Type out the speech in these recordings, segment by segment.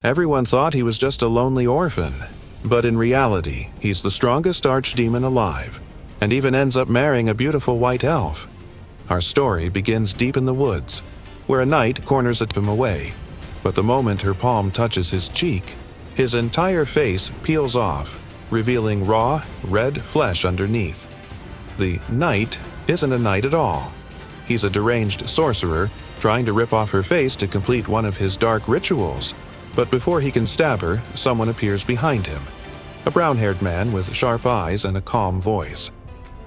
Everyone thought he was just a lonely orphan, but in reality, he's the strongest archdemon alive, and even ends up marrying a beautiful white elf. Our story begins deep in the woods, where a knight corners him away, but the moment her palm touches his cheek, his entire face peels off, revealing raw, red flesh underneath. The knight isn't a knight at all. He's a deranged sorcerer trying to rip off her face to complete one of his dark rituals. But before he can stab her, someone appears behind him. A brown-haired man with sharp eyes and a calm voice.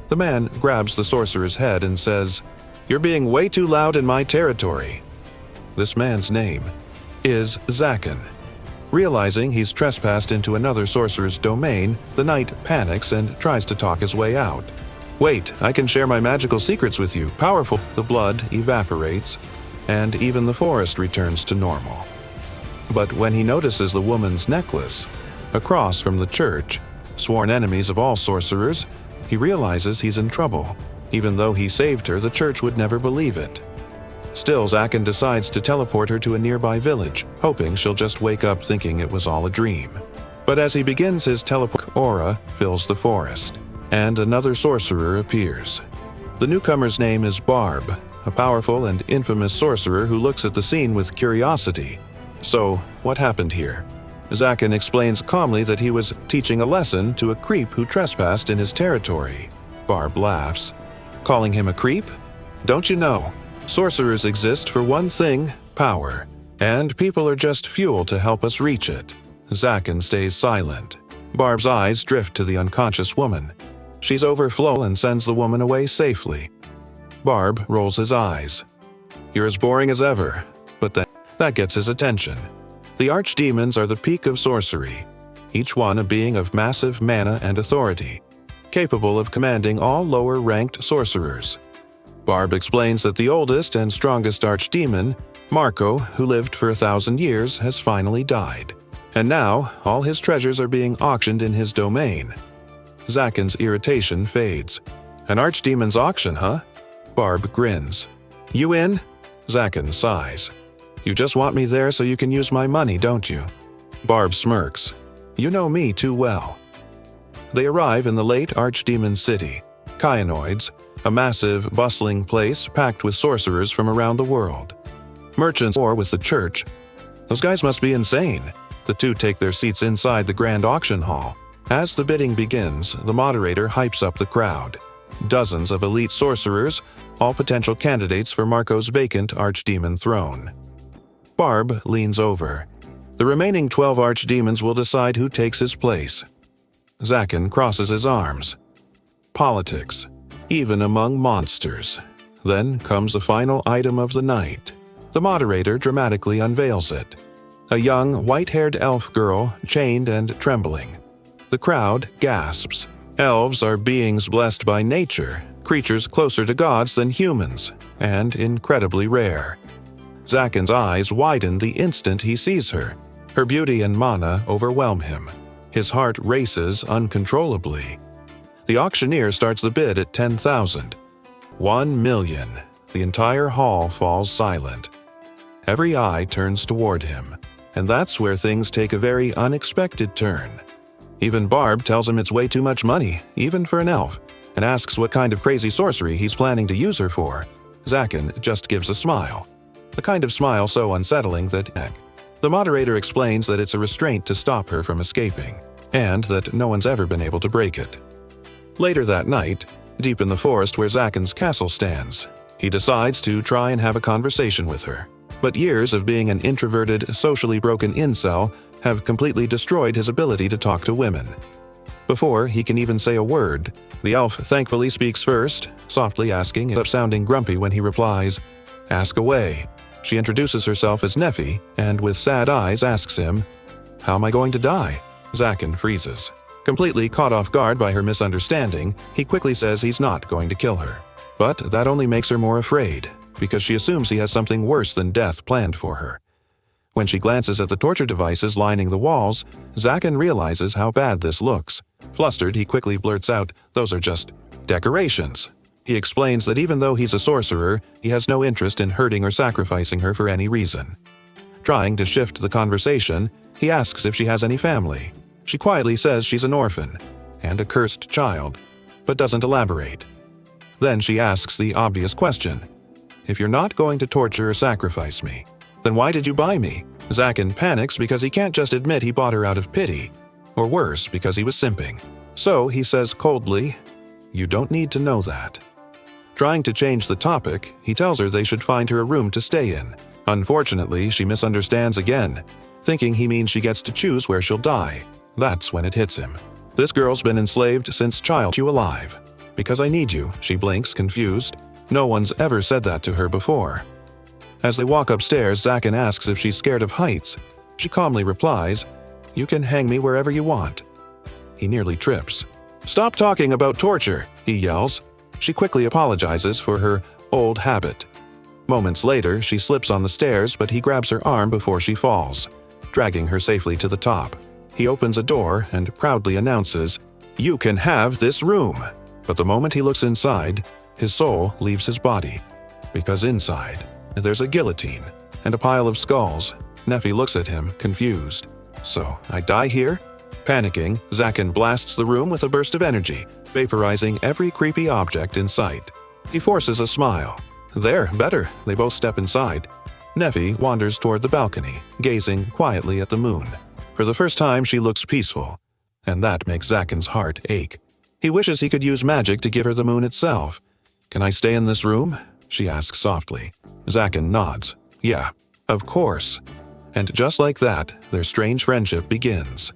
The man grabs the sorcerer's head and says, "You're being way too loud in my territory." This man's name is Zaken. Realizing he's trespassed into another sorcerer's domain, the knight panics and tries to talk his way out. "Wait, I can share my magical secrets with you, powerful." The blood evaporates, and even the forest returns to normal. But when he notices the woman's necklace, across from the church, sworn enemies of all sorcerers, he realizes he's in trouble. Even though he saved her, the church would never believe it. Still, Zaken decides to teleport her to a nearby village, hoping she'll just wake up thinking it was all a dream. But as he begins his teleport, aura fills the forest, and another sorcerer appears. The newcomer's name is Barb, a powerful and infamous sorcerer who looks at the scene with curiosity. So, what happened here? Zaken explains calmly that he was teaching a lesson to a creep who trespassed in his territory. Barb laughs. Calling him a creep? Don't you know? Sorcerers exist for one thing, power, and people are just fuel to help us reach it. Zaken stays silent. Barb's eyes drift to the unconscious woman. She's overflown and sends the woman away safely. Barb rolls his eyes. "You're as boring as ever," but that gets his attention. The archdemons are the peak of sorcery, each one a being of massive mana and authority, capable of commanding all lower-ranked sorcerers. Barb explains that the oldest and strongest archdemon, Marco, who lived for 1,000 years, has finally died. And now, all his treasures are being auctioned in his domain. Zaken's irritation fades. "An archdemon's auction, huh?" Barb grins. "You in?" Zaken sighs. "You just want me there so you can use my money, don't you?" Barb smirks. "You know me too well." They arrive in the late archdemon city, Kyanoids, a massive, bustling place packed with sorcerers from around the world. Merchants war with the church. Those guys must be insane. The two take their seats inside the grand auction hall. As the bidding begins, the moderator hypes up the crowd. Dozens of elite sorcerers, all potential candidates for Marco's vacant archdemon throne. Barb leans over. The remaining 12 archdemons will decide who takes his place. Zaken crosses his arms. Politics, even among monsters. Then comes the final item of the night. The moderator dramatically unveils it. A young, white-haired elf girl, chained and trembling. The crowd gasps. Elves are beings blessed by nature, creatures closer to gods than humans, and incredibly rare. Zaken's eyes widen the instant he sees her. Her beauty and mana overwhelm him. His heart races uncontrollably. The auctioneer starts the bid at 10,000. 1 million. The entire hall falls silent. Every eye turns toward him, and that's where things take a very unexpected turn. Even Barb tells him it's way too much money, even for an elf, and asks what kind of crazy sorcery he's planning to use her for. Zaken just gives a smile. The kind of smile so unsettling that the moderator explains that it's a restraint to stop her from escaping, and that no one's ever been able to break it. Later that night, deep in the forest where Zaken's castle stands, he decides to try and have a conversation with her. But years of being an introverted, socially broken incel have completely destroyed his ability to talk to women. Before he can even say a word, the elf thankfully speaks first, softly asking, sounding grumpy when he replies, "Ask away." She introduces herself as Nephi, and with sad eyes asks him, "How am I going to die?" Zaken freezes. Completely caught off guard by her misunderstanding, he quickly says he's not going to kill her. But that only makes her more afraid, because she assumes he has something worse than death planned for her. When she glances at the torture devices lining the walls, Zaken realizes how bad this looks. Flustered, he quickly blurts out, "Those are just decorations." He explains that even though he's a sorcerer, he has no interest in hurting or sacrificing her for any reason. Trying to shift the conversation, He asks if she has any family. She quietly says she's an orphan and a cursed child, but doesn't elaborate. Then she asks the obvious question. If you're not going to torture or sacrifice me, then why did you buy me? Zakin panics because he can't just admit he bought her out of pity, or worse, because he was simping. So he says coldly, "You don't need to know that." Trying to change the topic, he tells her they should find her a room to stay in. Unfortunately, she misunderstands again, thinking he means she gets to choose where she'll die. That's when it hits him. This girl's been enslaved since child. You alive. Because I need you, she blinks, confused. No one's ever said that to her before. As they walk upstairs, Zakin asks if she's scared of heights. She calmly replies, "You can hang me wherever you want." He nearly trips. "Stop talking about torture," he yells. She quickly apologizes for her old habit. Moments later, she slips on the stairs, but he grabs her arm before she falls, dragging her safely to the top. He opens a door and proudly announces, "You can have this room." But the moment he looks inside, his soul leaves his body. Because inside, there's a guillotine and a pile of skulls. Neffy looks at him, confused. "So, I die here?" Panicking, Zakin blasts the room with a burst of energy, vaporizing every creepy object in sight. He forces a smile. "There, better." They both step inside. Neffy wanders toward the balcony, gazing quietly at the moon. For the first time, she looks peaceful, and that makes Zakin's heart ache. He wishes he could use magic to give her the moon itself. "Can I stay in this room?" she asks softly. Zakin nods. "Yeah, of course." And just like that, their strange friendship begins.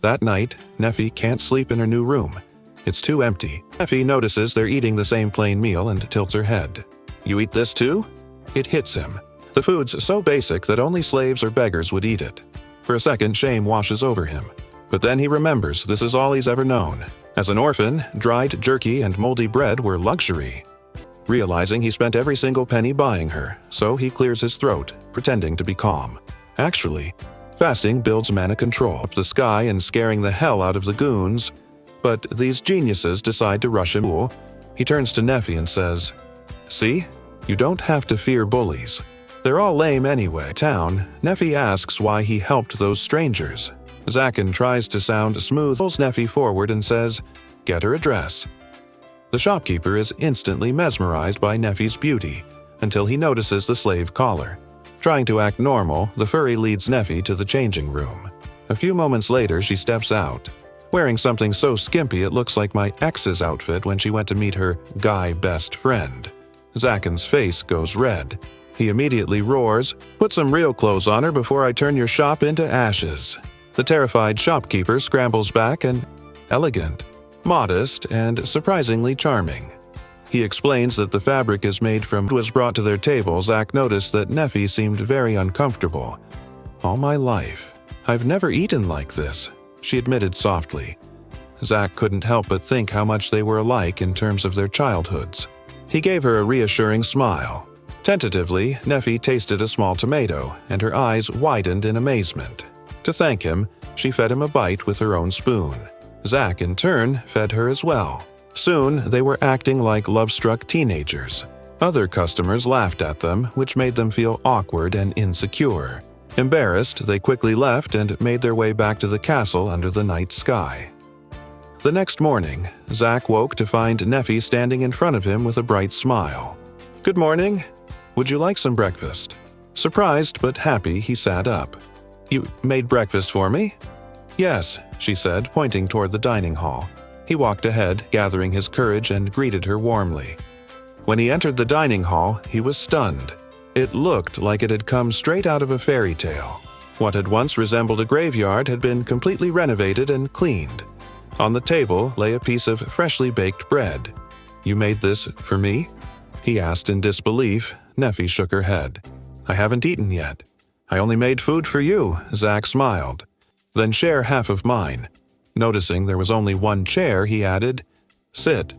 That night, Neffy can't sleep in her new room. It's too empty. Neffy notices they're eating the same plain meal and tilts her head. "You eat this too?" It hits him. The food's so basic that only slaves or beggars would eat it. For a second, shame washes over him. But then he remembers this is all he's ever known. As an orphan, dried jerky and moldy bread were luxury. Realizing he spent every single penny buying her, so he clears his throat, pretending to be calm. Actually, fasting builds mana control up the sky and scaring the hell out of the goons. But these geniuses decide to rush him. He turns to Neffy and says, "See? You don't have to fear bullies. They're all lame anyway." Town, Neffy asks why he helped those strangers. Zakin tries to sound smooth, pulls Neffy forward and says, "Get her a dress." The shopkeeper is instantly mesmerized by Neffy's beauty, until he notices the slave collar. Trying to act normal, the furry leads Neffy to the changing room. A few moments later, she steps out, wearing something so skimpy it looks like my ex's outfit when she went to meet her guy best friend. Zakin's face goes red. He immediately roars, "Put some real clothes on her before I turn your shop into ashes." The terrified shopkeeper scrambles back and elegant, modest, and surprisingly charming. He explains that the fabric is made from was brought to their table. Zack noticed that Neffy seemed very uncomfortable. "All my life, I've never eaten like this," she admitted softly. Zack couldn't help but think how much they were alike in terms of their childhoods. He gave her a reassuring smile. Tentatively, Neffy tasted a small tomato, and her eyes widened in amazement. To thank him, she fed him a bite with her own spoon. Zack, in turn, fed her as well. Soon, they were acting like love-struck teenagers. Other customers laughed at them, which made them feel awkward and insecure. Embarrassed, they quickly left and made their way back to the castle under the night sky. The next morning, Zack woke to find Neffy standing in front of him with a bright smile. "Good morning. Would you like some breakfast?" Surprised but happy, he sat up. "You made breakfast for me?" "Yes," she said, pointing toward the dining hall. He walked ahead, gathering his courage, and greeted her warmly. When he entered the dining hall, he was stunned. It looked like it had come straight out of a fairy tale. What had once resembled a graveyard had been completely renovated and cleaned. On the table lay a piece of freshly baked bread. "You made this for me?" he asked in disbelief. Neffy shook her head. "I haven't eaten yet." "I only made food for you," Zack smiled. "Then share half of mine." Noticing there was only one chair, he added, "Sit."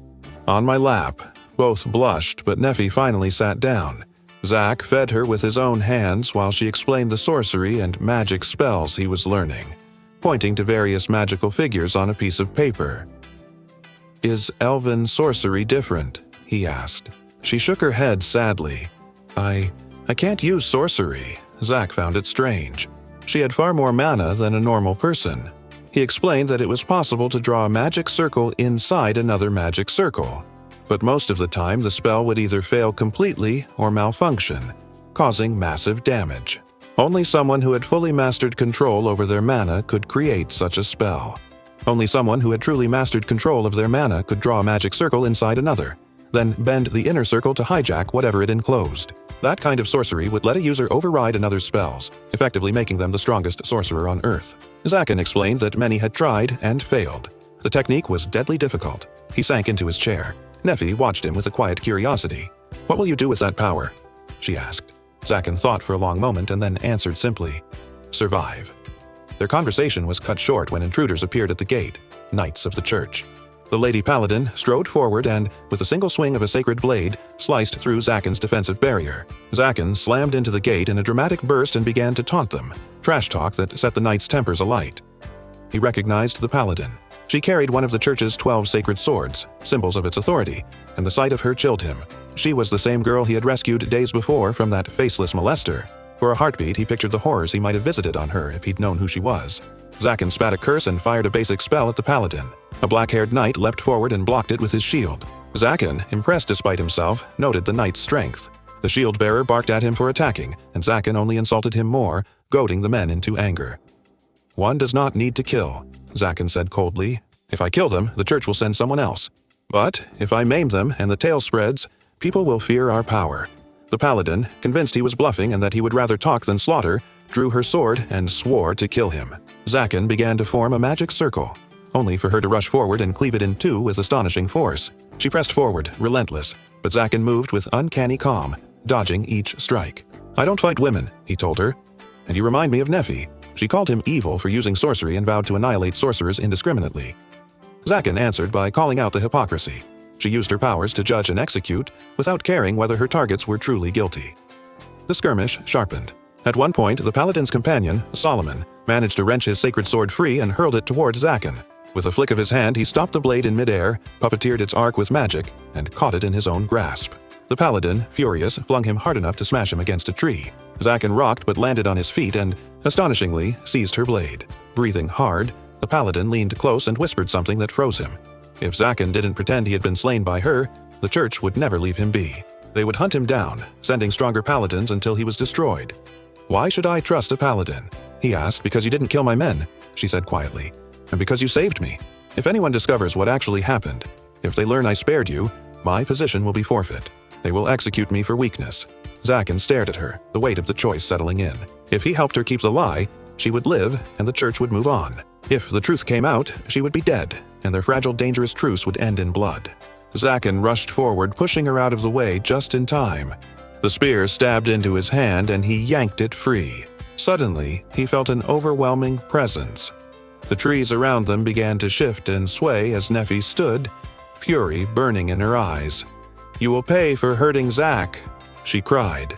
On my lap. Both blushed, but Neffy finally sat down. Zack fed her with his own hands while she explained the sorcery and magic spells he was learning, pointing to various magical figures on a piece of paper. "Is elven sorcery different?" he asked. She shook her head sadly. I can't use sorcery." Zack found it strange. She had far more mana than a normal person. He explained that it was possible to draw a magic circle inside another magic circle, but most of the time the spell would either fail completely or malfunction, causing massive damage. Only someone who had fully mastered control over their mana could create such a spell. Only someone who had truly mastered control of their mana could draw a magic circle inside another, then bend the inner circle to hijack whatever it enclosed. That kind of sorcery would let a user override another's spells, effectively making them the strongest sorcerer on Earth. Zaken explained that many had tried and failed. The technique was deadly difficult. He sank into his chair. Neffy watched him with a quiet curiosity. "What will you do with that power?" she asked. Zaken thought for a long moment and then answered simply, "Survive." Their conversation was cut short when intruders appeared at the gate, knights of the church. The Lady Paladin strode forward and, with a single swing of a sacred blade, sliced through Zaken's defensive barrier. Zaken slammed into the gate in a dramatic burst and began to taunt them, trash talk that set the knights' tempers alight. He recognized the Paladin. She carried one of the church's 12 sacred swords, symbols of its authority, and the sight of her chilled him. She was the same girl he had rescued days before from that faceless molester. For a heartbeat, he pictured the horrors he might have visited on her if he'd known who she was. Zaken spat a curse and fired a basic spell at the Paladin. A black-haired knight leapt forward and blocked it with his shield. Zaken, impressed despite himself, noted the knight's strength. The shield-bearer barked at him for attacking, and Zaken only insulted him more, goading the men into anger. "One does not need to kill," Zaken said coldly. "If I kill them, the church will send someone else. But if I maim them and the tale spreads, people will fear our power." The Paladin, convinced he was bluffing and that he would rather talk than slaughter, drew her sword and swore to kill him. Zaken began to form a magic circle, only for her to rush forward and cleave it in two with astonishing force. She pressed forward, relentless, but Zaken moved with uncanny calm, dodging each strike. "I don't fight women," he told her. "And you remind me of Neffy." She called him evil for using sorcery and vowed to annihilate sorcerers indiscriminately. Zaken answered by calling out the hypocrisy. She used her powers to judge and execute, without caring whether her targets were truly guilty. The skirmish sharpened. At one point, the Paladin's companion, Solomon, managed to wrench his sacred sword free and hurled it toward Zaken. With a flick of his hand, he stopped the blade in midair, puppeteered its arc with magic, and caught it in his own grasp. The Paladin, furious, flung him hard enough to smash him against a tree. Zaken rocked but landed on his feet and, astonishingly, seized her blade. Breathing hard, the Paladin leaned close and whispered something that froze him. If Zaken didn't pretend he had been slain by her, the church would never leave him be. They would hunt him down, sending stronger paladins until he was destroyed. "Why should I trust a paladin?" he asked. "Because you didn't kill my men," she said quietly. "And because you saved me. If anyone discovers what actually happened, if they learn I spared you, my position will be forfeit. They will execute me for weakness." Zaken stared at her, the weight of the choice settling in. If he helped her keep the lie, she would live and the church would move on. If the truth came out, she would be dead, and their fragile, dangerous truce would end in blood. Zaken rushed forward, pushing her out of the way just in time. The spear stabbed into his hand and he yanked it free. Suddenly, he felt an overwhelming presence. The trees around them began to shift and sway as Neffy stood, fury burning in her eyes. "You will pay for hurting Zack," she cried.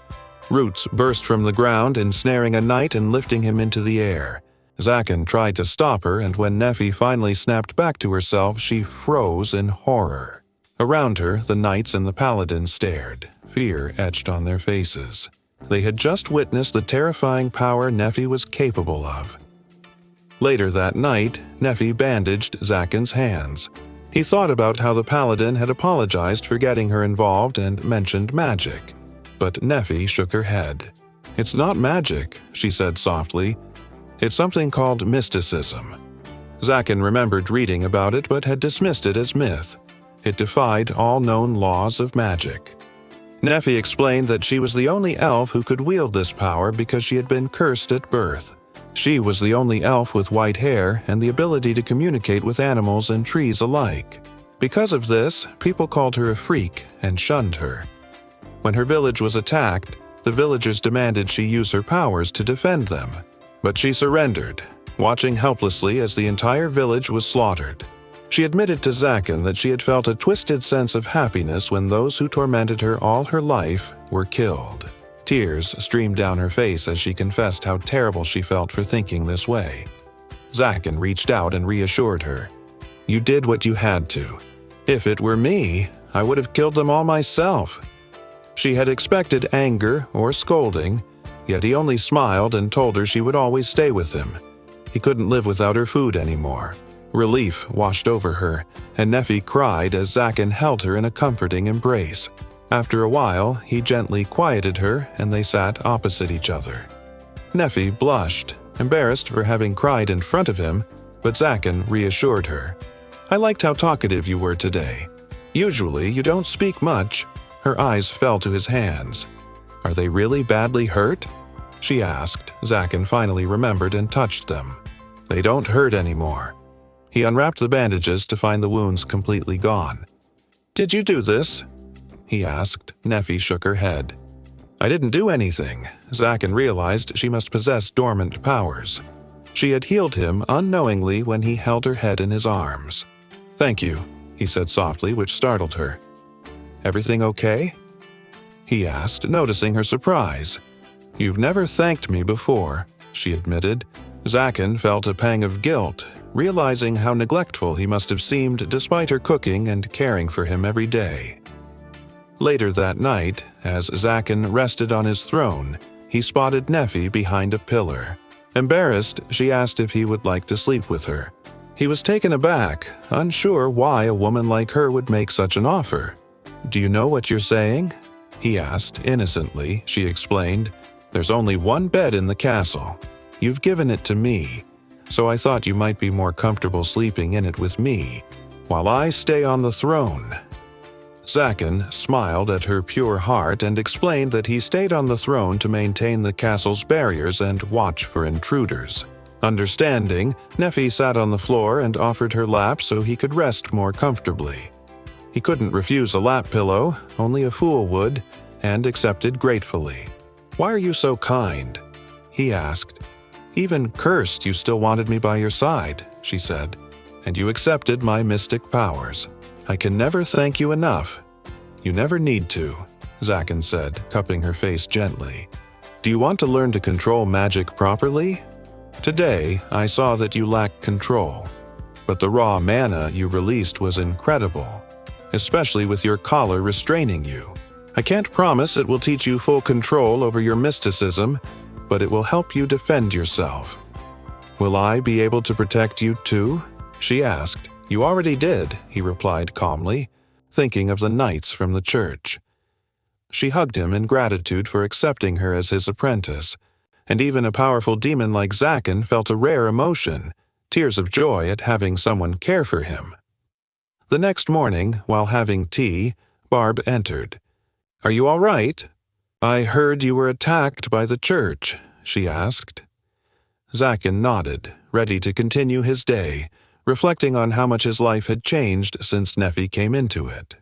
Roots burst from the ground, ensnaring a knight and lifting him into the air. Zaken tried to stop her, and when Neffy finally snapped back to herself, she froze in horror. Around her, the knights and the paladin stared, fear etched on their faces. They had just witnessed the terrifying power Neffy was capable of. Later that night, Neffy bandaged Zaken's hands. He thought about how the paladin had apologized for getting her involved and mentioned magic. But Neffy shook her head. "It's not magic," she said softly. "It's something called mysticism." Zaken remembered reading about it but had dismissed it as myth. It defied all known laws of magic. Neffy explained that she was the only elf who could wield this power because she had been cursed at birth. She was the only elf with white hair and the ability to communicate with animals and trees alike. Because of this, people called her a freak and shunned her. When her village was attacked, the villagers demanded she use her powers to defend them. But she surrendered, watching helplessly as the entire village was slaughtered. She admitted to Zaken that she had felt a twisted sense of happiness when those who tormented her all her life were killed. Tears streamed down her face as she confessed how terrible she felt for thinking this way. Zaken reached out and reassured her. "You did what you had to. If it were me, I would have killed them all myself." She had expected anger or scolding, Yet he only smiled and told her she would always stay with him. He couldn't live without her food anymore. Relief washed over her, and Neffy cried as Zakin held her in a comforting embrace. After a while, he gently quieted her and they sat opposite each other. Neffy blushed, embarrassed for having cried in front of him, but Zakin reassured her. "I liked how talkative you were today. Usually, you don't speak much." Her eyes fell to his hands. "Are they really badly hurt?" she asked. Zakin finally remembered and touched them. "They don't hurt anymore." He unwrapped the bandages to find the wounds completely gone. "Did you do this?" he asked. Neffy shook her head. "I didn't do anything." Zakin realized she must possess dormant powers. She had healed him unknowingly when he held her head in his arms. "Thank you," he said softly, which startled her. "Everything okay?" he asked, noticing her surprise. "You've never thanked me before," she admitted. Zakin felt a pang of guilt, realizing how neglectful he must have seemed despite her cooking and caring for him every day. Later that night, as Zakin rested on his throne, he spotted Neffy behind a pillar. Embarrassed, she asked if he would like to sleep with her. He was taken aback, unsure why a woman like her would make such an offer. "Do you know what you're saying?" he asked innocently. She explained, "There's only one bed in the castle. You've given it to me, so I thought you might be more comfortable sleeping in it with me, while I stay on the throne." Zakin smiled at her pure heart and explained that he stayed on the throne to maintain the castle's barriers and watch for intruders. Understanding, Neffy sat on the floor and offered her lap so he could rest more comfortably. He couldn't refuse a lap pillow, only a fool would, and accepted gratefully. "Why are you so kind?" he asked. "Even cursed, you still wanted me by your side," she said, "and you accepted my mystic powers. I can never thank you enough." "You never need to," Zakin said, cupping her face gently. "Do you want to learn to control magic properly? Today, I saw that you lack control, but the raw mana you released was incredible, especially with your collar restraining you. I can't promise it will teach you full control over your mysticism, but it will help you defend yourself." "Will I be able to protect you too?" she asked. "You already did," he replied calmly, thinking of the knights from the church. She hugged him in gratitude for accepting her as his apprentice, and even a powerful demon like Zakin felt a rare emotion, tears of joy at having someone care for him. The next morning, while having tea, Barb entered. "Are you all right?" "I heard you were attacked by the church," she asked. Zakin nodded, ready to continue his day, reflecting on how much his life had changed since Neffy came into it.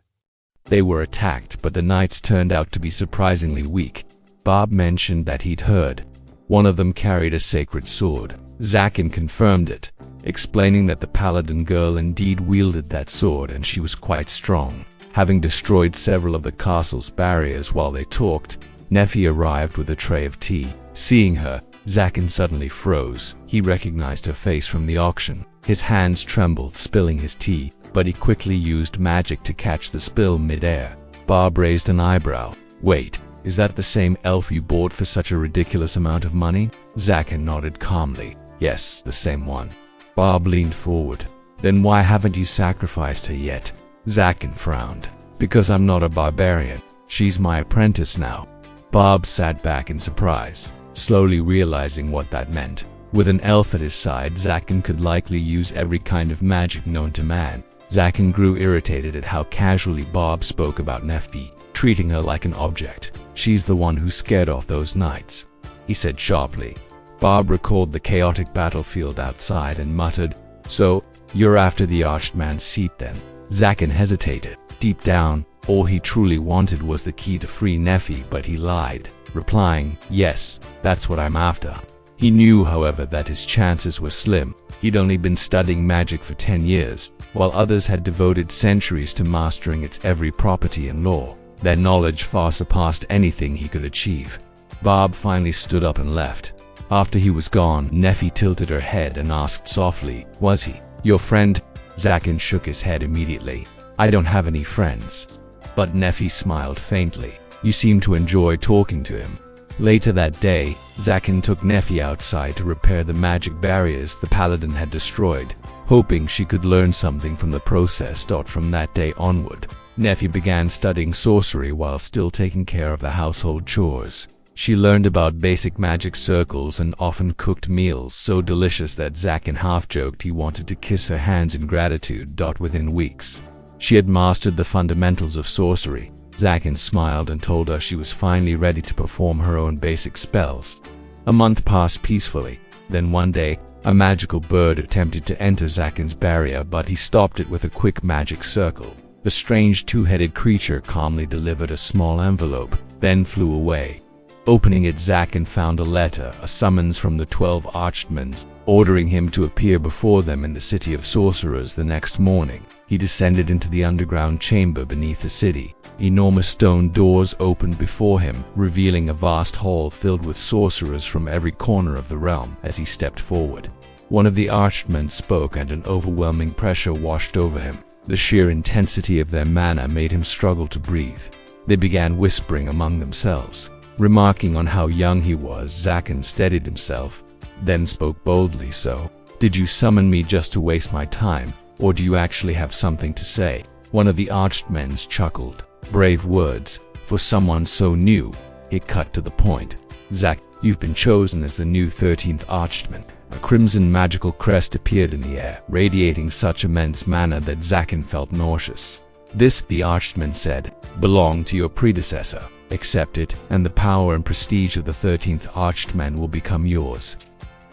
They were attacked, but the knights turned out to be surprisingly weak. Bob mentioned that he'd heard one of them carried a sacred sword. Zakin confirmed it, explaining that the paladin girl indeed wielded that sword and she was quite strong. Having destroyed several of the castle's barriers while they talked, Neffy arrived with a tray of tea. Seeing her, Zakin suddenly froze. He recognized her face from the auction. His hands trembled, spilling his tea, but he quickly used magic to catch the spill mid-air. Bob raised an eyebrow. "Wait, is that the same elf you bought for such a ridiculous amount of money?" Zakin nodded calmly. "Yes, the same one." Bob leaned forward. "Then why haven't you sacrificed her yet?" Zakin frowned. "Because I'm not a barbarian. She's my apprentice now." Bob sat back in surprise, slowly realizing what that meant. With an elf at his side, Zakin could likely use every kind of magic known to man. Zakin grew irritated at how casually Bob spoke about Neffy, treating her like an object. "She's the one who scared off those knights," he said sharply. Bob recalled the chaotic battlefield outside and muttered, "So, you're after the arched man's seat then?" Zakin hesitated. Deep down, all he truly wanted was the key to free Neffy, but he lied, replying, "Yes, that's what I'm after." He knew, however, that his chances were slim. He'd only been studying magic for 10 years, while others had devoted centuries to mastering its every property and law. Their knowledge far surpassed anything he could achieve. Bob finally stood up and left. After he was gone, Neffy tilted her head and asked softly, "Was he your friend?" Zakin shook his head immediately. "I don't have any friends." But Neffy smiled faintly. "You seem to enjoy talking to him." Later that day, Zakin took Nefi outside to repair the magic barriers the paladin had destroyed, hoping she could learn something from the process. From that day onward, Nefi began studying sorcery while still taking care of the household chores. She learned about basic magic circles and often cooked meals so delicious that Zakin half-joked he wanted to kiss her hands in gratitude. Within weeks, she had mastered the fundamentals of sorcery. Zakin smiled and told her she was finally ready to perform her own basic spells. A month passed peacefully. Then one day, a magical bird attempted to enter Zakin's barrier, but he stopped it with a quick magic circle. The strange two-headed creature calmly delivered a small envelope, then flew away. Opening it, Zakin found a letter, a summons from the 12 Archdemons, ordering him to appear before them in the city of sorcerers the next morning. He descended into the underground chamber beneath the city. Enormous stone doors opened before him, revealing a vast hall filled with sorcerers from every corner of the realm. As he stepped forward, one of the Archdemons spoke and an overwhelming pressure washed over him. The sheer intensity of their mana made him struggle to breathe. They began whispering among themselves. Remarking on how young he was, Zakin steadied himself, then spoke boldly. "So, did you summon me just to waste my time, or do you actually have something to say?" One of the Archdemons chuckled. "Brave words, for someone so new." He cut to the point. "Zack, you've been chosen as the new 13th Archdeman." A crimson magical crest appeared in the air, radiating such immense mana that Zakin felt nauseous. "This," the Archdeman said, "belonged to your predecessor. Accept it, and the power and prestige of the 13th Archdeman will become yours."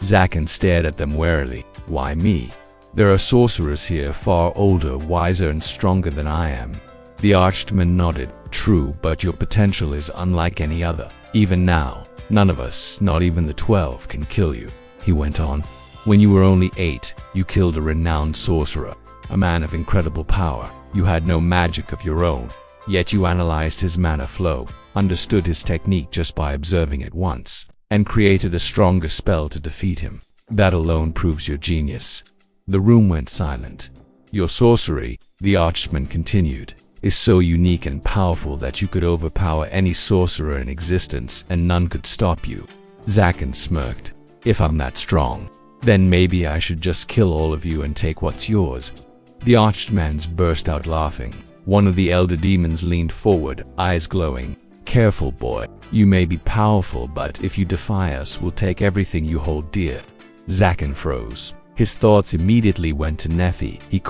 Zakin stared at them warily. "Why me? There are sorcerers here far older, wiser, and stronger than I am." The Archdeman nodded. "True, but your potential is unlike any other. Even now, none of us, not even the 12, can kill you." He went on. "When you were only 8, you killed a renowned sorcerer, a man of incredible power. You had no magic of your own, yet you analyzed his mana flow, understood his technique just by observing it once, and created a stronger spell to defeat him. That alone proves your genius." The room went silent. "Your sorcery," the Archdeman continued, "is so unique and powerful that you could overpower any sorcerer in existence and none could stop you." Zakin smirked. "If I'm that strong, then maybe I should just kill all of you and take what's yours." The Archdemons burst out laughing. One of the elder demons leaned forward, eyes glowing. "Careful, boy. You may be powerful, but if you defy us, we'll take everything you hold dear." Zakin froze. His thoughts immediately went to Nefi. He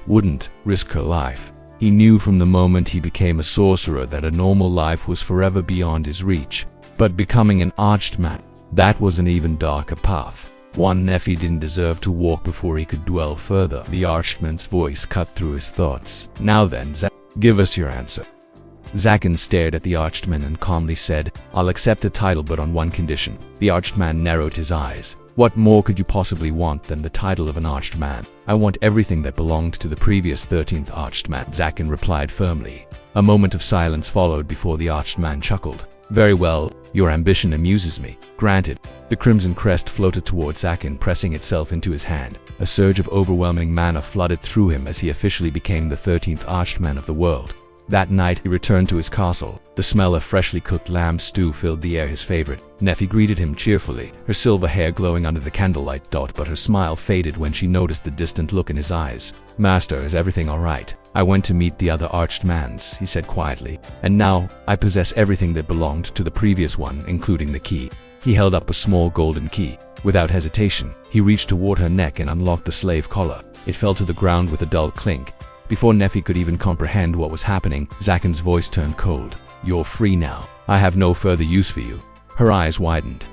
wouldn't risk her life. He knew from the moment he became a sorcerer that a normal life was forever beyond his reach. But becoming an Archdeman, that was an even darker path. One Nefi didn't deserve to walk before he could dwell further. The Archdeman's voice cut through his thoughts. "Now then, give us your answer." Zakin stared at the Archdeman and calmly said, "I'll accept the title, but on one condition." The Archdeman narrowed his eyes. "What more could you possibly want than the title of an Archdeman?" "I want everything that belonged to the previous 13th Archdeman," Zakin replied firmly. A moment of silence followed before the Archdeman chuckled. "Very well, your ambition amuses me. Granted." The crimson crest floated towards Zakin, pressing itself into his hand. A surge of overwhelming mana flooded through him as he officially became the 13th Archdeman of the world. That night, he returned to his castle. The smell of freshly cooked lamb stew filled the air, his favorite. Nefi greeted him cheerfully, her silver hair glowing under the candlelight. But her smile faded when she noticed the distant look in his eyes. "Master, is everything all right?" "I went to meet the other Archdemons," he said quietly, "and now I possess everything that belonged to the previous one, including the key." He held up a small golden key. Without hesitation, he reached toward her neck and unlocked the slave collar. It fell to the ground with a dull clink. Before Nefi could even comprehend what was happening, Zakin's voice turned cold. "You're free now. I have no further use for you." Her eyes widened.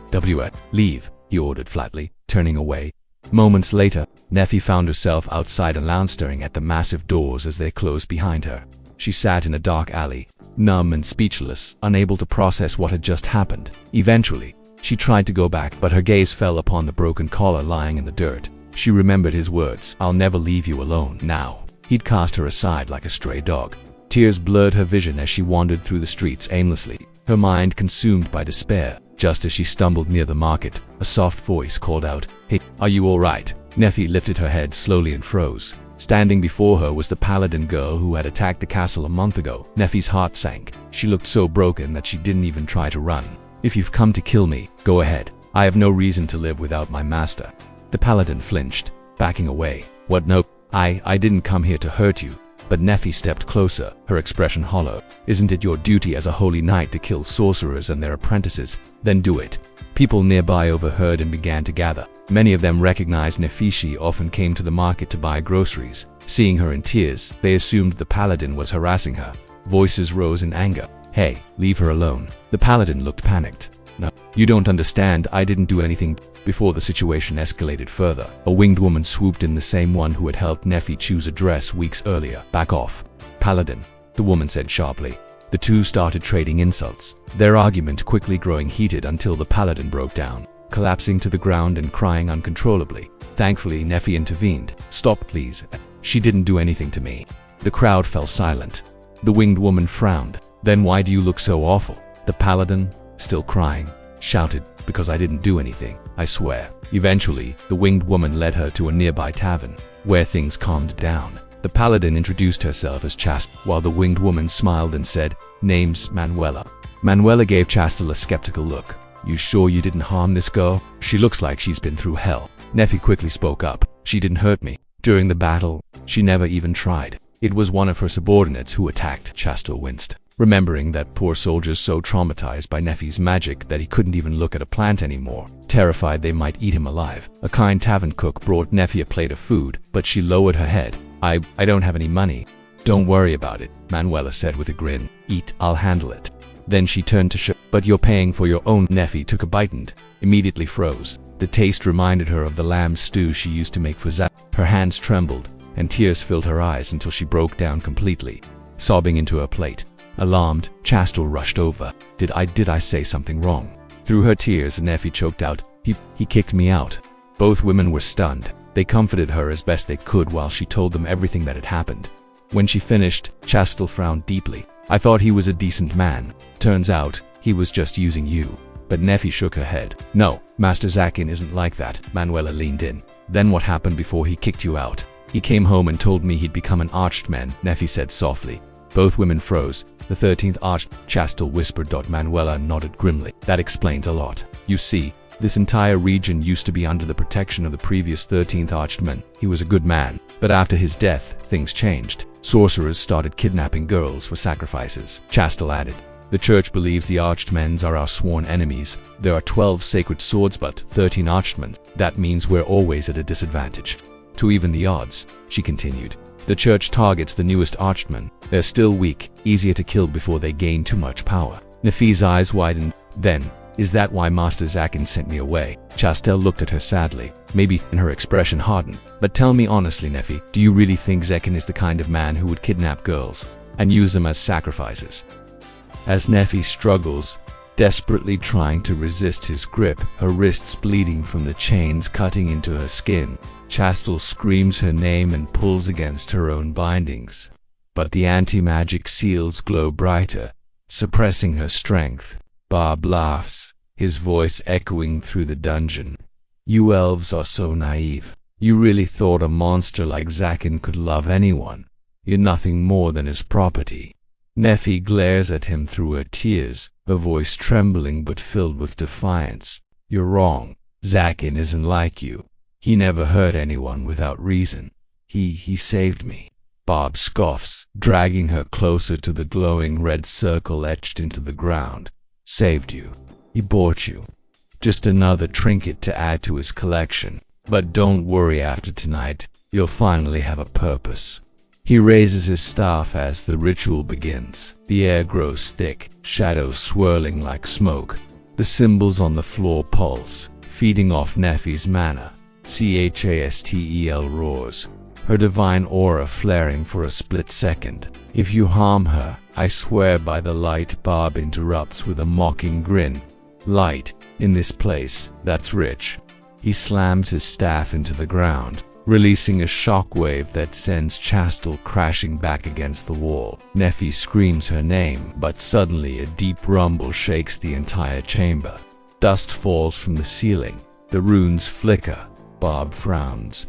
"Leave," he ordered flatly, turning away. Moments later, Nefi found herself outside a lounge, staring at the massive doors as they closed behind her. She sat in a dark alley, numb and speechless, unable to process what had just happened. Eventually, she tried to go back, but her gaze fell upon the broken collar lying in the dirt. She remembered his words, "I'll never leave you alone." Now, he'd cast her aside like a stray dog. Tears blurred her vision as she wandered through the streets aimlessly, her mind consumed by despair. Just as she stumbled near the market, a soft voice called out, "Hey, are you all right?" Nefi lifted her head slowly and froze. Standing before her was the paladin girl who had attacked the castle a month ago. Nefi's heart sank. She looked so broken that she didn't even try to run. If you've come to kill me, go ahead. I have no reason to live without my master. The paladin flinched, backing away. What? No, I didn't come here to hurt you. But Nephi stepped closer, her expression hollow. Isn't it your duty as a holy knight to kill sorcerers and their apprentices? Then do it. People nearby overheard and began to gather. Many of them recognized Nefishi often came to the market to buy groceries. Seeing her in tears, they assumed the paladin was harassing her. Voices rose in anger. Hey, leave her alone. The paladin looked panicked. No, you don't understand, I didn't do anything. Before the situation escalated further, a winged woman swooped in, the same one who had helped Nephi choose a dress weeks earlier. Back off. Paladin, the woman said sharply. The two started trading insults, their argument quickly growing heated until the paladin broke down, collapsing to the ground and crying uncontrollably. Thankfully, Nephi intervened. Stop, please. She didn't do anything to me. The crowd fell silent. The winged woman frowned. Then why do you look so awful? The paladin, still crying, shouted, because I didn't do anything, I swear. Eventually, the winged woman led her to a nearby tavern, where things calmed down. The paladin introduced herself as Chastel, while the winged woman smiled and said, "Name's Manuela." Manuela gave Chastel a skeptical look. You sure you didn't harm this girl? She looks like she's been through hell. Nephi quickly spoke up. She didn't hurt me. During the battle, she never even tried. It was one of her subordinates who attacked. Chastel winced, remembering that poor soldier's so traumatized by Nephi's magic that he couldn't even look at a plant anymore, terrified they might eat him alive. A kind tavern cook brought Nephi a plate of food, but she lowered her head. I don't have any money. Don't worry about it, Manuela said with a grin. Eat, I'll handle it. Then she turned to but you're paying for your own. Nephi took a bite and immediately froze. The taste reminded her of the lamb stew she used to make for Zach. Her hands trembled, and tears filled her eyes until she broke down completely, sobbing into her plate. Alarmed, Chastel rushed over. Did I say something wrong? Through her tears, Nephi choked out, He kicked me out. Both women were stunned. They comforted her as best they could while she told them everything that had happened. When she finished, Chastel frowned deeply. I thought he was a decent man. Turns out, he was just using you. But Nephi shook her head. No, Master Zakin isn't like that. Manuela leaned in. Then what happened before he kicked you out? He came home and told me he'd become an archman, Nephi said softly. Both women froze. The 13th arch, Chastel whispered. Manuela nodded grimly. That explains a lot. You see, this entire region used to be under the protection of the previous 13th archman. He was a good man. But after his death, things changed. Sorcerers started kidnapping girls for sacrifices. Chastel added. The church believes the archmens are our sworn enemies. There are 12 sacred swords but 13 archmen. That means we're always at a disadvantage. To even the odds, she continued, the church targets the newest archmen. They're still weak, easier to kill before they gain too much power. Nephi's eyes widened. Then, is that why Master Zakin sent me away? Chastel looked at her sadly, maybe, and her expression hardened. But tell me honestly, Nephi, do you really think Zakin is the kind of man who would kidnap girls and use them as sacrifices? As Nephi struggles, desperately trying to resist his grip, her wrists bleeding from the chains cutting into her skin, Chastel screams her name and pulls against her own bindings. But the anti-magic seals glow brighter, suppressing her strength. Bob laughs, his voice echoing through the dungeon. You elves are so naive. You really thought a monster like Zakin could love anyone. You're nothing more than his property. Nephi glares at him through her tears, her voice trembling but filled with defiance. You're wrong. Zakin isn't like you. He never hurt anyone without reason. He saved me. Bob scoffs, dragging her closer to the glowing red circle etched into the ground. Saved you. He bought you. Just another trinket to add to his collection. But don't worry, after tonight, you'll finally have a purpose. He raises his staff as the ritual begins. The air grows thick, shadows swirling like smoke. The symbols on the floor pulse, feeding off Nephi's mana. Chastel roars, her divine aura flaring for a split second. If you harm her, I swear by the light. Bob interrupts with a mocking grin. Light, in this place, that's rich. He slams his staff into the ground, releasing a shockwave that sends Chastel crashing back against the wall. Nephi screams her name, but suddenly a deep rumble shakes the entire chamber. Dust falls from the ceiling. The runes flicker. Bob frowns.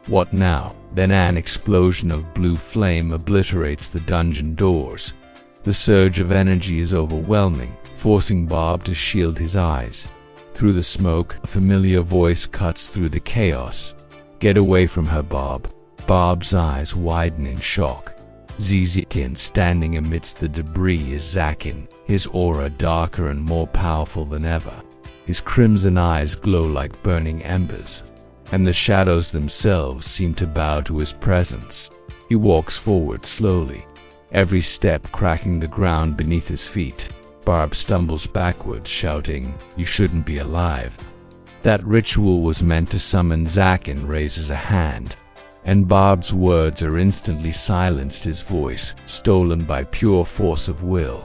What now? Then an explosion of blue flame obliterates the dungeon doors. The surge of energy is overwhelming, forcing Bob to shield his eyes. Through the smoke, a familiar voice cuts through the chaos. "Get away from her, Bob." Bob's eyes widen in shock. Zakin, standing amidst the debris, is Zakin, his aura darker and more powerful than ever. His crimson eyes glow like burning embers, and the shadows themselves seem to bow to his presence. He walks forward slowly, every step cracking the ground beneath his feet. Barb stumbles backwards, shouting, "You shouldn't be alive." That ritual was meant to summon Zakin raises a hand, and Bob's words are instantly silenced, his voice stolen by pure force of will.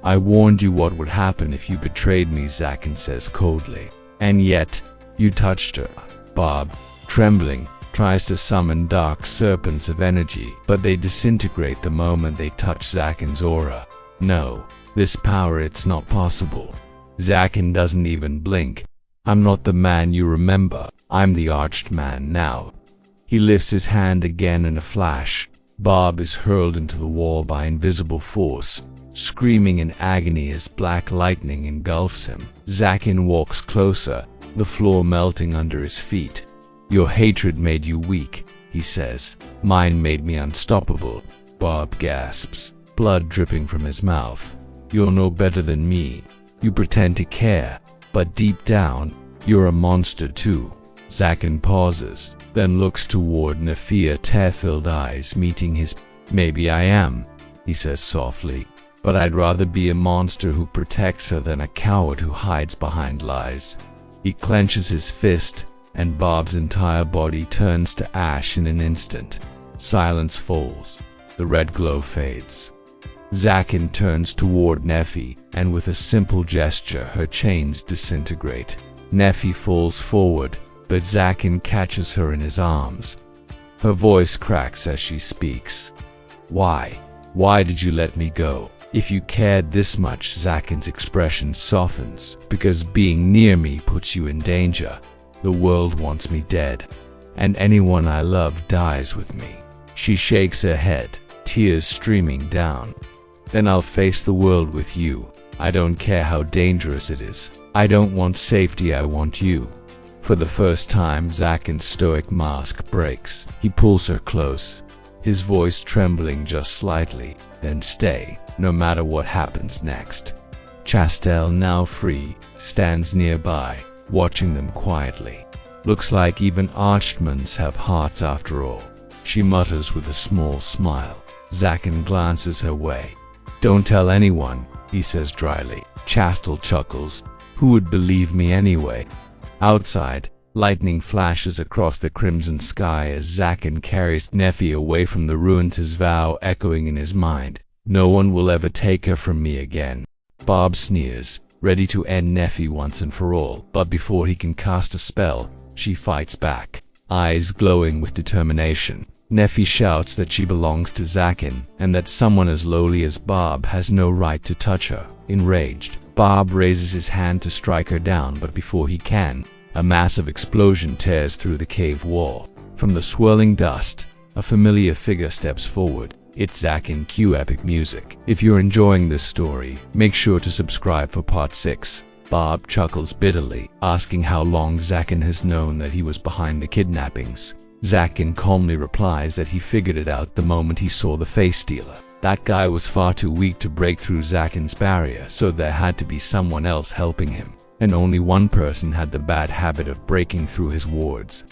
"I warned you what would happen if you betrayed me," Zakin says coldly. "And yet, you touched her." Bob, trembling, tries to summon dark serpents of energy, but they disintegrate the moment they touch Zakin's aura. "No, this power, it's not possible." Zakin doesn't even blink. "I'm not the man you remember. I'm the arched man now." He lifts his hand again in a flash. Bob is hurled into the wall by invisible force, screaming in agony as black lightning engulfs him. Zakin walks closer, the floor melting under his feet. "Your hatred made you weak," he says. "Mine made me unstoppable." Bob gasps, blood dripping from his mouth. "You're no better than me. You pretend to care, but deep down, you're a monster too." Zakin pauses, then looks toward Nefia, tear-filled eyes meeting his. "Maybe I am," he says softly, "but I'd rather be a monster who protects her than a coward who hides behind lies." He clenches his fist, and Bob's entire body turns to ash in an instant. Silence falls. The red glow fades. Zakin turns toward Nefi, and with a simple gesture, her chains disintegrate. Nefi falls forward, but Zakin catches her in his arms. Her voice cracks as she speaks. "Why? Why did you let me go? If you cared this much," Zakin's expression softens, "because being near me puts you in danger. The world wants me dead, and anyone I love dies with me." She shakes her head, tears streaming down. "Then I'll face the world with you. I don't care how dangerous it is. I don't want safety, I want you." For the first time, Zakin's stoic mask breaks. He pulls her close, his voice trembling just slightly. "Then stay, no matter what happens next." Chastel, now free, stands nearby, watching them quietly. "Looks like even archmans have hearts after all," she mutters with a small smile. Zakin glances her way. "Don't tell anyone," he says dryly. Chastel chuckles. "Who would believe me anyway?" Outside, lightning flashes across the crimson sky as Zakin carries Nefi away from the ruins, his vow echoing in his mind. "No one will ever take her from me again." Bob sneers, ready to end Nefi once and for all, but before he can cast a spell, she fights back, eyes glowing with determination. Nefi shouts that she belongs to Zakin, and that someone as lowly as Bob has no right to touch her. Enraged, Bob raises his hand to strike her down, but before he can, a massive explosion tears through the cave wall. From the swirling dust, a familiar figure steps forward. It's Zakin. Cue epic music. If you're enjoying this story, make sure to subscribe for part 6. Bob chuckles bitterly, asking how long Zakin has known that he was behind the kidnappings. Zakin calmly replies that he figured it out the moment he saw the face stealer. That guy was far too weak to break through Zakin's barrier, so there had to be someone else helping him. And only one person had the bad habit of breaking through his wards.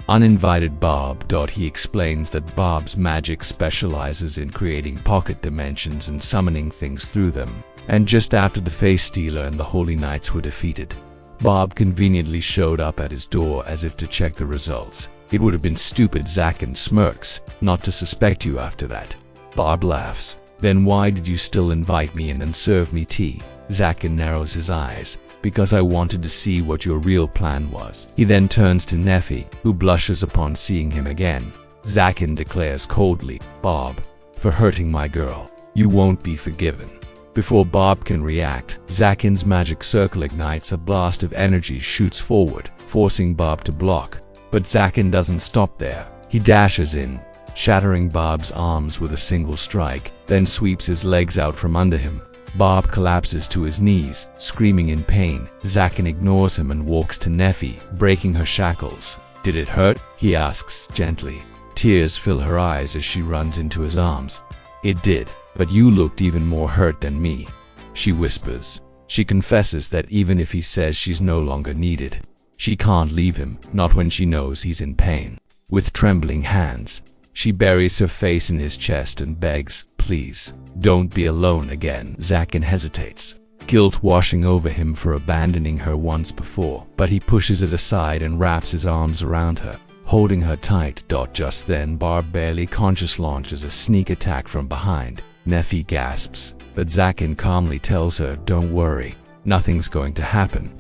Uninvited Bob. He explains that Bob's magic specializes in creating pocket dimensions and summoning things through them. And just after the face stealer and the Holy Knights were defeated, Bob conveniently showed up at his door as if to check the results. "It would have been stupid," Zakin smirks, "not to suspect you after that." Bob laughs. "Then why did you still invite me in and serve me tea?" Zakin narrows his eyes. "Because I wanted to see what your real plan was." He then turns to Nefi, who blushes upon seeing him again. Zakin declares coldly, "Bob, for hurting my girl, you won't be forgiven." Before Bob can react, Zakin's magic circle ignites. A blast of energy shoots forward, forcing Bob to block. But Zakin doesn't stop there. He dashes in, shattering Bob's arms with a single strike, then sweeps his legs out from under him. Bob collapses to his knees, screaming in pain. Zakin ignores him and walks to Neffy, breaking her shackles. "Did it hurt?" he asks gently. Tears fill her eyes as she runs into his arms. "It did, but you looked even more hurt than me," she whispers. She confesses that even if he says she's no longer needed, she can't leave him, not when she knows he's in pain. With trembling hands, she buries her face in his chest and begs, "Please, don't be alone again." Zakin hesitates, guilt washing over him for abandoning her once before, but he pushes it aside and wraps his arms around her, holding her tight. Just then, Barb, barely conscious, launches a sneak attack from behind. Neffy gasps, but Zakin calmly tells her, "Don't worry, nothing's going to happen."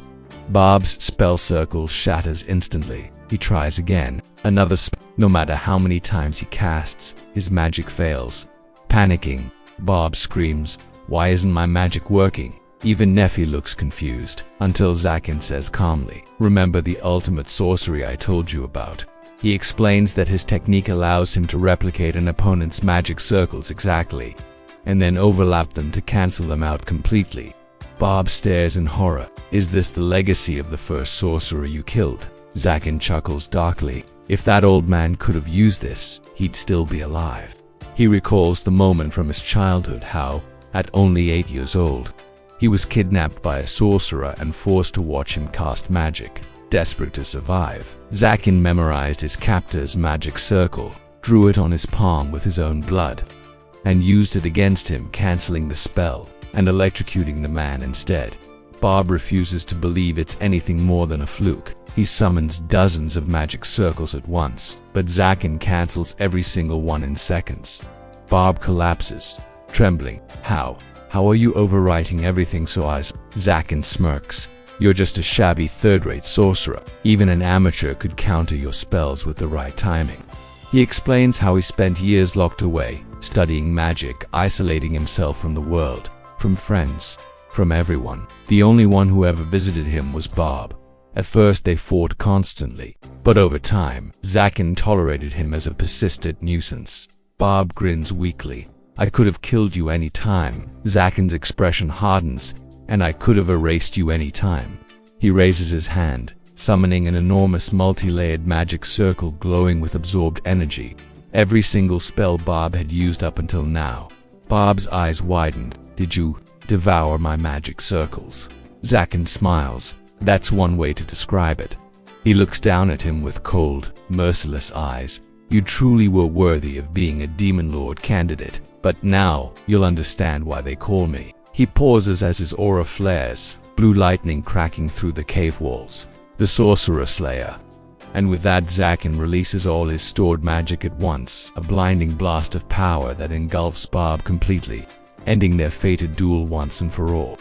Bob's spell circle shatters instantly. He tries again. Another spell. No matter how many times he casts, his magic fails. Panicking, Bob screams, "Why isn't my magic working?" Even Neffy looks confused, until Zakin says calmly, "Remember the ultimate sorcery I told you about?" He explains that his technique allows him to replicate an opponent's magic circles exactly, and then overlap them to cancel them out completely. Bob stares in horror. "Is this the legacy of the first sorcerer you killed?" Zakin chuckles darkly. "If that old man could have used this, he'd still be alive." He recalls the moment from his childhood how, at only 8 years old, he was kidnapped by a sorcerer and forced to watch him cast magic. Desperate to survive, Zakin memorized his captor's magic circle, drew it on his palm with his own blood, and used it against him, canceling the spell and electrocuting the man instead. Bob refuses to believe it's anything more than a fluke. He summons dozens of magic circles at once, but Zakin cancels every single one in seconds. Bob collapses, trembling. How are you overwriting everything so as?" Zakin smirks. "You're just a shabby third-rate sorcerer. Even an amateur could counter your spells with the right timing." He explains how he spent years locked away, studying magic, isolating himself from the world, from friends, from everyone. The only one who ever visited him was Bob. At first they fought constantly, but over time, Zakin tolerated him as a persistent nuisance. Bob grins weakly. "I could have killed you any time." Zakin's expression hardens. "And I could have erased you any time." He raises his hand, summoning an enormous multi-layered magic circle glowing with absorbed energy. Every single spell Bob had used up until now. Bob's eyes widened. "Did you devour my magic circles?" Zakin smiles. "That's one way to describe it." He looks down at him with cold, merciless eyes. "You truly were worthy of being a Demon Lord candidate, but now you'll understand why they call me." He pauses as his aura flares, blue lightning cracking through the cave walls. "The Sorcerer Slayer." And with that, Zakin releases all his stored magic at once, a blinding blast of power that engulfs Bob completely, ending their fated duel once and for all.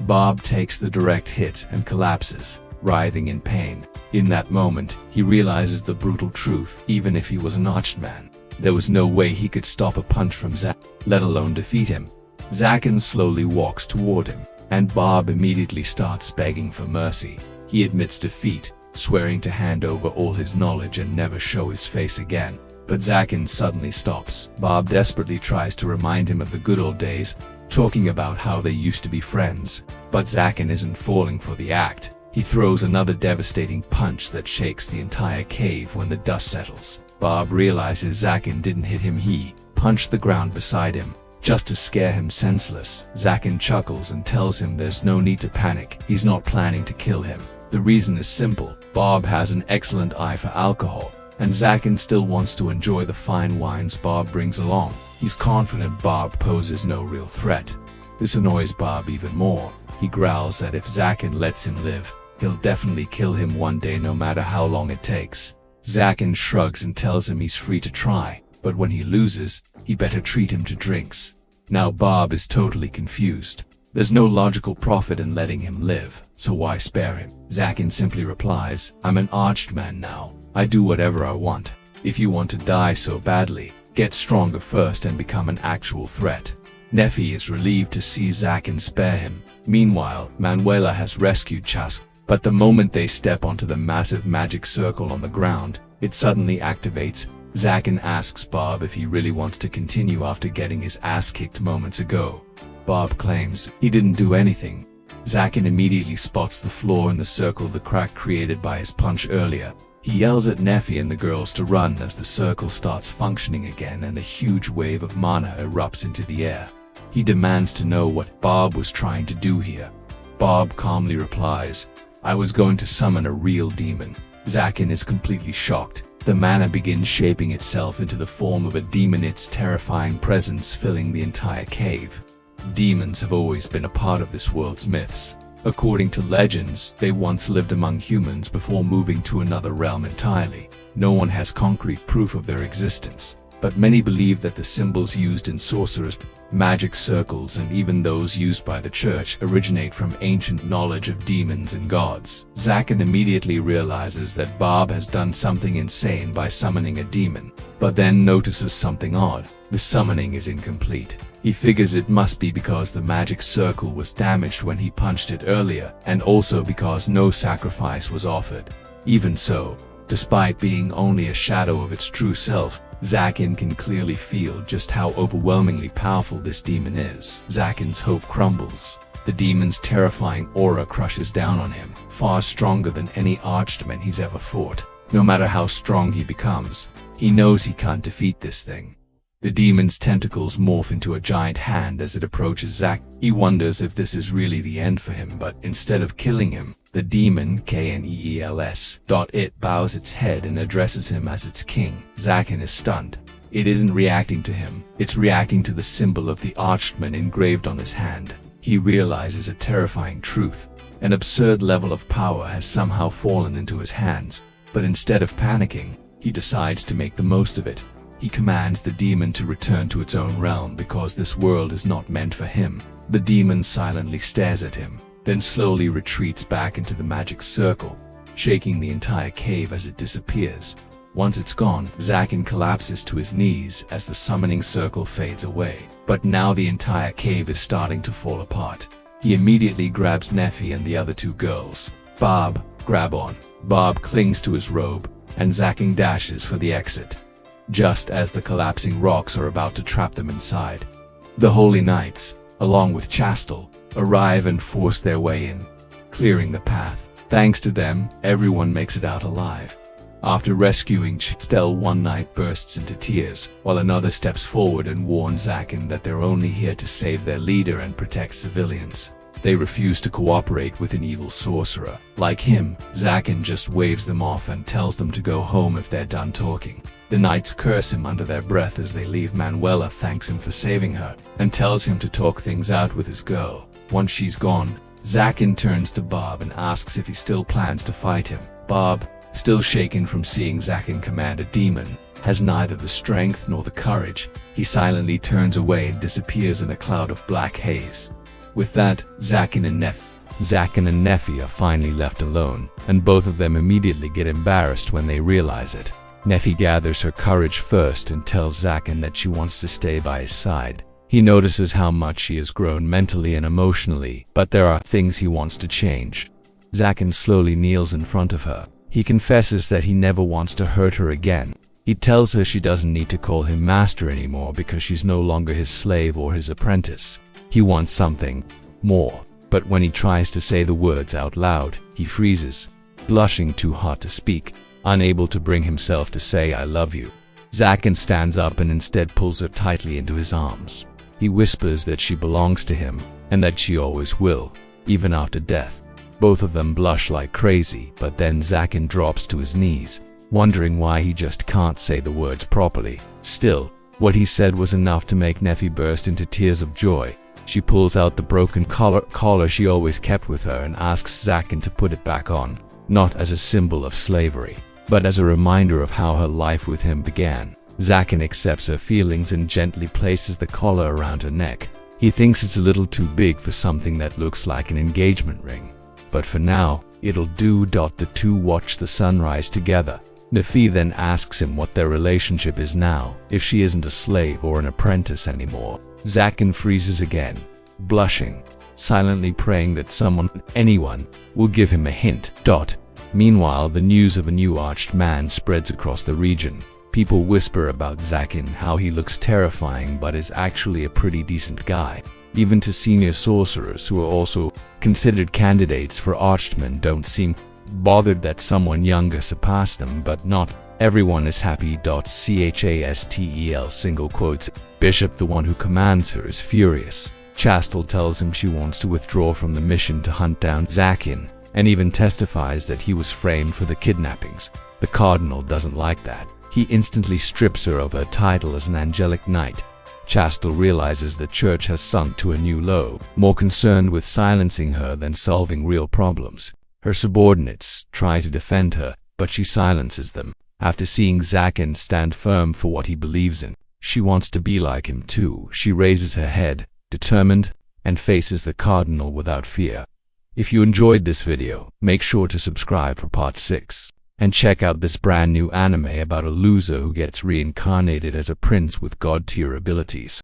Bob takes the direct hit and collapses, writhing in pain. In that moment, he realizes the brutal truth. Even if he was an archman, there was no way he could stop a punch from Zakin, let alone defeat him. Zakin slowly walks toward him, and Bob immediately starts begging for mercy. He admits defeat, swearing to hand over all his knowledge and never show his face again. But Zakin suddenly stops. Bob desperately tries to remind him of the good old days, talking about how they used to be friends. But Zakin isn't falling for the act. He throws another devastating punch that shakes the entire cave. When the dust settles, Bob realizes Zakin didn't hit him. He punched the ground beside him, just to scare him senseless. Zakin chuckles and tells him there's no need to panic. He's not planning to kill him. The reason is simple. Bob has an excellent eye for alcohol, and Zakin still wants to enjoy the fine wines Bob brings along. He's confident Bob poses no real threat. This annoys Bob even more. He growls that if Zakin lets him live, he'll definitely kill him one day, no matter how long it takes. Zakin shrugs and tells him he's free to try, but when he loses, he better treat him to drinks. Now Bob is totally confused. There's no logical profit in letting him live, so why spare him? Zakin simply replies, "I'm an archman now. I do whatever I want. If you want to die so badly, get stronger first and become an actual threat." Neffy is relieved to see Zakin spare him. Meanwhile, Manuela has rescued Chas, but the moment they step onto the massive magic circle on the ground, it suddenly activates. Zakin asks Bob if he really wants to continue after getting his ass kicked moments ago. Bob claims he didn't do anything. Zakin immediately spots the flaw in the circle, the crack created by his punch earlier. He yells at Neffy and the girls to run as the circle starts functioning again and a huge wave of mana erupts into the air. He demands to know what Bob was trying to do here. Bob calmly replies, "I was going to summon a real demon." Zakin is completely shocked. The mana begins shaping itself into the form of a demon, its terrifying presence filling the entire cave. Demons have always been a part of this world's myths. According to legends, they once lived among humans before moving to another realm entirely. No one has concrete proof of their existence, but many believe that the symbols used in sorcerers, magic circles, and even those used by the church originate from ancient knowledge of demons and gods. Zakin immediately realizes that Bob has done something insane by summoning a demon, but then notices something odd. The summoning is incomplete. He figures it must be because the magic circle was damaged when he punched it earlier, and also because no sacrifice was offered. Even so, despite being only a shadow of its true self, Zakin can clearly feel just how overwhelmingly powerful this demon is. Zakin's hope crumbles. The demon's terrifying aura crushes down on him, far stronger than any archman he's ever fought. No matter how strong he becomes, he knows he can't defeat this thing. The demon's tentacles morph into a giant hand as it approaches Zack. He wonders if this is really the end for him, but instead of killing him, the demon, Kneels. Bows its head and addresses him as its king. Zakin is stunned. It isn't reacting to him, it's reacting to the symbol of the archman engraved on his hand. He realizes a terrifying truth. An absurd level of power has somehow fallen into his hands, but instead of panicking, he decides to make the most of it. He commands the demon to return to its own realm because this world is not meant for him. The demon silently stares at him, then slowly retreats back into the magic circle, shaking the entire cave as it disappears. Once it's gone, Zakin collapses to his knees as the summoning circle fades away. But now the entire cave is starting to fall apart. He immediately grabs Neffy and the other two girls. "Bob, grab on." Bob clings to his robe, and Zakin dashes for the exit, just as the collapsing rocks are about to trap them inside. The Holy Knights, along with Chastel, arrive and force their way in, clearing the path. Thanks to them, everyone makes it out alive. After rescuing Chastel, one knight bursts into tears, while another steps forward and warns Zakin that they're only here to save their leader and protect civilians. They refuse to cooperate with an evil sorcerer. Like him, Zakin just waves them off and tells them to go home if they're done talking. The knights curse him under their breath as they leave. Manuela thanks him for saving her and tells him to talk things out with his girl. Once she's gone, Zakin turns to Bob and asks if he still plans to fight him. Bob, still shaken from seeing Zakin command a demon, has neither the strength nor the courage. He silently turns away and disappears in a cloud of black haze. With that, Zakin and Neffy are finally left alone, and both of them immediately get embarrassed when they realize it. Neffy gathers her courage first and tells Zakin that she wants to stay by his side. He notices how much she has grown mentally and emotionally, but there are things he wants to change. Zakin slowly kneels in front of her. He confesses that he never wants to hurt her again. He tells her she doesn't need to call him master anymore because she's no longer his slave or his apprentice. He wants something more, but when he tries to say the words out loud, he freezes, blushing too hot to speak, unable to bring himself to say "I love you." Zakin stands up and instead pulls her tightly into his arms. He whispers that she belongs to him and that she always will, even after death. Both of them blush like crazy, but then Zakin drops to his knees, wondering why he just can't say the words properly. Still, what he said was enough to make Neffy burst into tears of joy. She pulls out the broken collar she always kept with her and asks Zakin to put it back on, not as a symbol of slavery, but as a reminder of how her life with him began. Zakin accepts her feelings and gently places the collar around her neck. He thinks it's a little too big for something that looks like an engagement ring, but for now, it'll do. The two watch the sunrise together. Neffy then asks him what their relationship is now, if she isn't a slave or an apprentice anymore. Zakin freezes again, blushing, silently praying that anyone, will give him a hint. Meanwhile, the news of a new arched man spreads across the region. People whisper about Zakin, how he looks terrifying but is actually a pretty decent guy. Even to senior sorcerers who are also considered candidates for archmen don't seem bothered that someone younger surpassed them, but not everyone is happy. Chastel single quotes. Bishop, the one who commands her, is furious. Chastel tells him she wants to withdraw from the mission to hunt down Zakin, and even testifies that he was framed for the kidnappings. The cardinal doesn't like that. He instantly strips her of her title as an angelic knight. Chastel realizes the church has sunk to a new low, more concerned with silencing her than solving real problems. Her subordinates try to defend her, but she silences them. After seeing Zakin stand firm for what he believes in, she wants to be like him too. She raises her head, determined, and faces the cardinal without fear. If you enjoyed this video, make sure to subscribe for part 6. And check out this brand new anime about a loser who gets reincarnated as a prince with god-tier abilities.